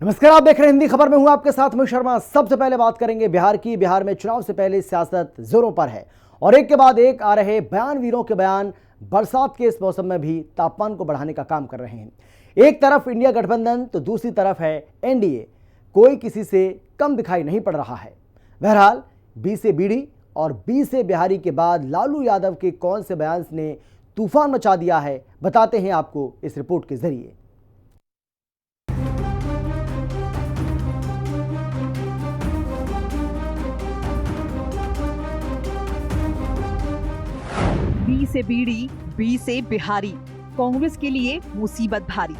नमस्कार, आप देख रहे हैं हिंदी खबर में हूं आपके साथ मैं शर्मा। सबसे पहले बात करेंगे बिहार की। बिहार में चुनाव से पहले सियासत जोरों पर है और एक के बाद एक आ रहे बयान, वीरों के बयान बरसात के इस मौसम में भी तापमान को बढ़ाने का काम कर रहे हैं। एक तरफ इंडिया गठबंधन तो दूसरी तरफ है एनडीए। कोई किसी से कम दिखाई नहीं पड़ रहा है। बहरहाल बी से बीडी और बी से बिहारी के बाद लालू यादव के कौन से बयान ने तूफान मचा दिया है, बताते हैं आपको इस रिपोर्ट के जरिए। बी से बीडी, बी से बिहारी, कांग्रेस के लिए मुसीबत भारी।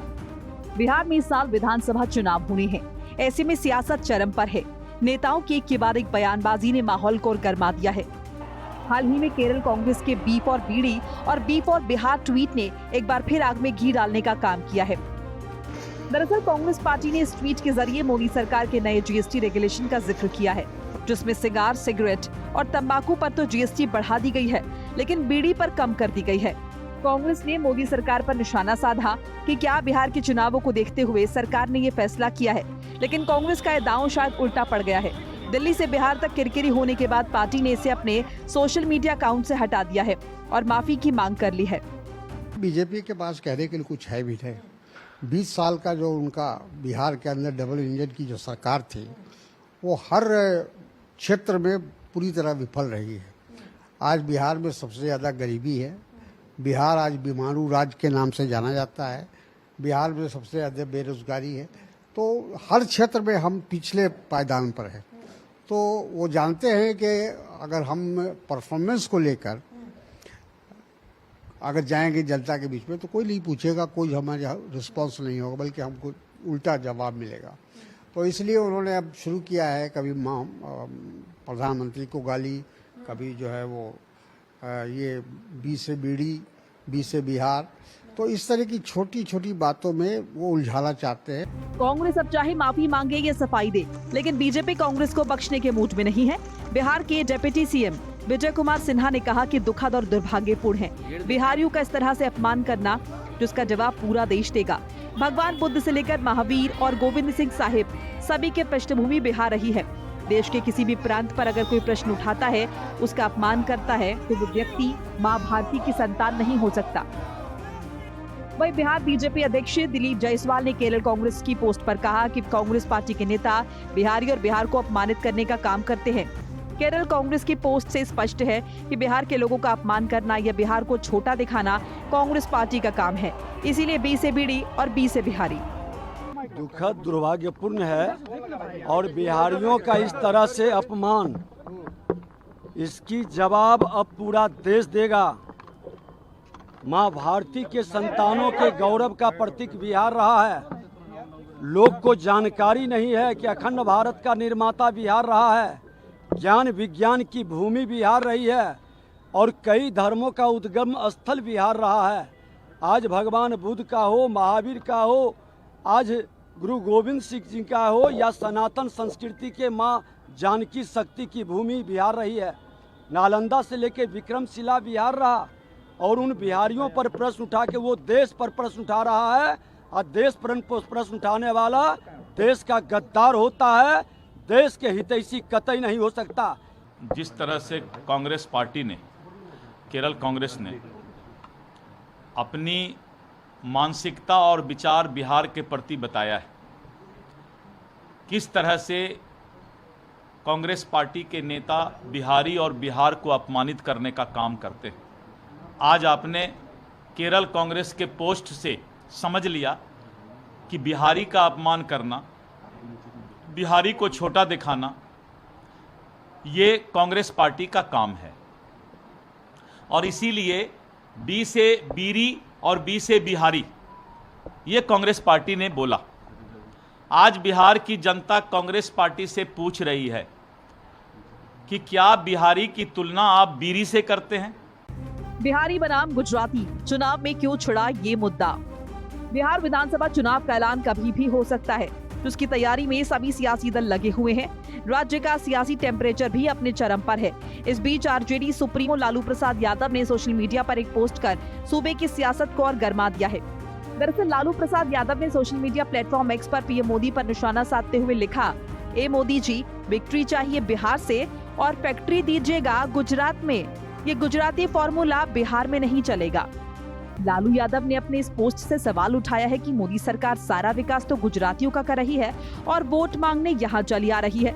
बिहार में इस साल विधानसभा चुनाव होने हैं। ऐसे में सियासत चरम पर है। नेताओं की एक के बाद एक बयानबाजी ने माहौल को गर्मा दिया है। हाल ही में केरल कांग्रेस के बी फॉर बीडी और बी फॉर बिहार ट्वीट ने एक बार फिर आग में घी डालने का काम किया है। दरअसल कांग्रेस पार्टी ने इस ट्वीट के जरिए मोदी सरकार के नए जीएसटी रेगुलेशन का जिक्र किया है, जिसमें सिगार, सिगरेट और तंबाकू पर तो जीएसटी बढ़ा दी गई है, लेकिन बीड़ी पर कम कर दी गई है। कांग्रेस ने मोदी सरकार पर निशाना साधा कि क्या बिहार के चुनावों को देखते हुए सरकार ने ये फैसला किया है, लेकिन कांग्रेस का यह दांव शायद उल्टा पड़ गया है। दिल्ली से बिहार तक किरकिरी होने के बाद पार्टी ने इसे अपने सोशल मीडिया अकाउंट से हटा दिया है और माफी की मांग कर ली है। बीजेपी के पास कहने के लिए कुछ है भी नहीं। 20 साल का जो उनका बिहार के अंदर डबल इंजन की जो सरकार थी, वो हर क्षेत्र में पूरी तरह विफल रही है। आज बिहार में सबसे ज़्यादा गरीबी है। बिहार आज बीमारू राज्य के नाम से जाना जाता है। बिहार में सबसे ज़्यादा बेरोजगारी है। तो हर क्षेत्र में हम पिछले पायदान पर हैं। तो वो जानते हैं कि अगर हम परफॉर्मेंस को लेकर अगर जाएंगे जनता के बीच में तो कोई नहीं पूछेगा, कोई हमारे रिस्पॉन्स नहीं होगा, बल्कि हमको उल्टा जवाब मिलेगा। तो इसलिए उन्होंने अब शुरू किया है, कभी प्रधानमंत्री को गाली, कभी जो है वो ये बी से बीडी, बी से बिहार। तो इस तरह की छोटी छोटी बातों में वो उलझाना चाहते हैं। कांग्रेस अब चाहे माफी मांगे या सफाई दे, लेकिन बीजेपी कांग्रेस को बख्शने के मूड में नहीं है। बिहार के डिप्टी सीएम विजय कुमार सिन्हा ने कहा कि दुखद और दुर्भाग्यपूर्ण है बिहारियों का इस तरह से अपमान करना, जिसका जवाब पूरा देश देगा। भगवान बुद्ध से लेकर महावीर और गोविंद सिंह साहिब सभी के पृष्ठभूमि बिहार रही है। देश के किसी भी प्रांत पर अगर कोई प्रश्न उठाता है, उसका अपमान करता है, तो वो व्यक्ति माँ भारती की संतान नहीं हो सकता। वहीं बिहार बीजेपी अध्यक्ष दिलीप जायसवाल ने केरल कांग्रेस की पोस्ट पर कहा कि कांग्रेस पार्टी के नेता बिहारी और बिहार को अपमानित करने का काम करते हैं। केरल कांग्रेस की पोस्ट से स्पष्ट है कि बिहार के लोगों का अपमान करना या बिहार को छोटा दिखाना कांग्रेस पार्टी का काम है। इसीलिए बी से बीडी और बी से बिहारी। दुखद, दुर्भाग्यपूर्ण है और बिहारियों का इस तरह से अपमान, इसकी जवाब अब पूरा देश देगा। माँ भारती के संतानों के गौरव का प्रतीक बिहार रहा है। लोग को जानकारी नहीं है कि अखंड भारत का निर्माता बिहार रहा है। ज्ञान विज्ञान की भूमि बिहार रही है और कई धर्मों का उद्गम स्थल बिहार रहा है। आज भगवान बुद्ध का हो, महावीर का हो, आज गुरु गोविंद सिंह जी का हो, या सनातन संस्कृति के माँ जानकी शक्ति की भूमि बिहार रही है। नालंदा से लेकर विक्रमशिला बिहार रहा और उन बिहारियों पर प्रश्न उठा के वो देश पर प्रश्न उठा रहा है। और देश पर प्रश्न उठाने वाला देश का गद्दार होता है, देश के हितैषी कतई नहीं हो सकता। जिस तरह से कांग्रेस पार्टी ने, केरल कांग्रेस ने अपनी मानसिकता और विचार बिहार के प्रति बताया है, किस तरह से कांग्रेस पार्टी के नेता बिहारी और बिहार को अपमानित करने का काम करते हैं। आज आपने केरल कांग्रेस के पोस्ट से समझ लिया कि बिहारी का अपमान करना, बिहारी को छोटा दिखाना, ये कांग्रेस पार्टी का काम है। और इसीलिए बी से बीरी और बी से बिहारी, ये कांग्रेस पार्टी ने बोला। आज बिहार की जनता कांग्रेस पार्टी से पूछ रही है कि क्या बिहारी की तुलना आप बीरी से करते हैं? बिहारी बनाम गुजराती, चुनाव में क्यों छिड़ा ये मुद्दा। बिहार विधानसभा चुनाव का ऐलान कभी भी हो सकता है, जिसकी तैयारी में सभी सियासी दल लगे हुए हैं। राज्य का सियासी टेम्परेचर भी अपने चरम पर है। इस बीच आरजेडी सुप्रीमो लालू प्रसाद यादव ने सोशल मीडिया पर एक पोस्ट कर सूबे की सियासत को और गर्मा दिया है। दरअसल लालू प्रसाद यादव ने सोशल मीडिया प्लेटफॉर्म एक्स पर पीएम मोदी पर निशाना साधते हुए लिखा, ए मोदी जी, विक्ट्री चाहिए बिहार से और फैक्ट्री दीजिएगा गुजरात में। ये गुजराती फॉर्मूला बिहार में नहीं चलेगा। लालू यादव ने अपने इस पोस्ट से सवाल उठाया है कि मोदी सरकार सारा विकास तो गुजरातियों का कर रही है और वोट मांगने यहाँ चली आ रही है।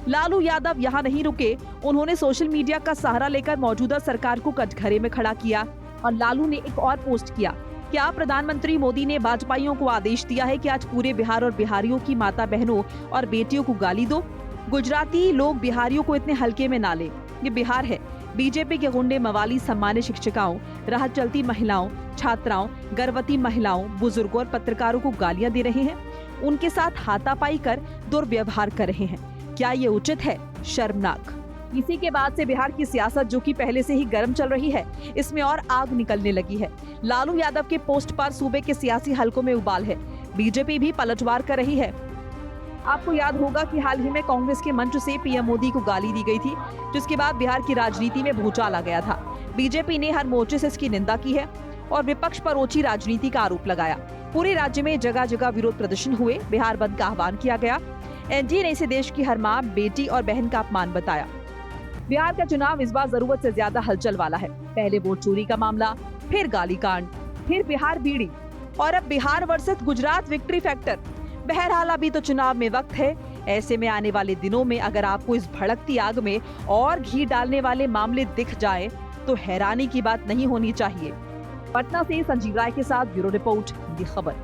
लालू यादव यहाँ नहीं रुके, उन्होंने सोशल मीडिया का सहारा लेकर मौजूदा सरकार को कटघरे में खड़ा किया। और लालू ने एक और पोस्ट किया, क्या प्रधानमंत्री मोदी ने भाजपाइयों को आदेश दिया है कि आज पूरे बिहार और बिहारियों की माता बहनों और बेटियों को गाली दो? गुजराती लोग बिहारियों को इतने हल्के में ना ले, ये बिहार है। बीजेपी के गुंडे मवाली सम्मानित शिक्षिकाओं, राह चलती महिलाओं, छात्राओं, गर्भवती महिलाओं, बुजुर्गों और पत्रकारों को गालियां दे रहे हैं, उनके साथ हाथापाई कर दुर्व्यवहार कर रहे हैं। क्या ये उचित है? शर्मनाक। इसी के बाद से बिहार की सियासत, जो कि पहले से ही गर्म चल रही है, इसमें और आग निकलने लगी है। लालू यादव के पोस्ट पर सूबे के सियासी हलकों में उबाल है। बीजेपी भी पलटवार कर रही है। आपको याद होगा कि हाल ही में कांग्रेस के मंच से पीएम मोदी को गाली दी गई थी, जिसके बाद बिहार की राजनीति में भूचाल आ गया था। बीजेपी ने हर मोर्चे से इसकी निंदा की है और विपक्ष पर ओछी राजनीति का आरोप लगाया। पूरे राज्य में जगह जगह विरोध प्रदर्शन हुए, बिहार बंद का आह्वान किया गया। एनडीए ने इसे देश की हर माँ, बेटी और बहन का अपमान बताया। बिहार का चुनाव इस बार जरूरत से ज्यादा हलचल वाला है। पहले वोट चोरी का मामला, फिर गाली कांड, फिर बिहार बीड़ी और अब Bihar versus Gujarat victory factor. बहरहाल अभी तो चुनाव में वक्त है। ऐसे में आने वाले दिनों में अगर आपको इस भड़कती आग में और घी डालने वाले मामले दिख जाए तो हैरानी की बात नहीं होनी चाहिए। पटना से संजीव राय के साथ ब्यूरो रिपोर्ट, दी खबर।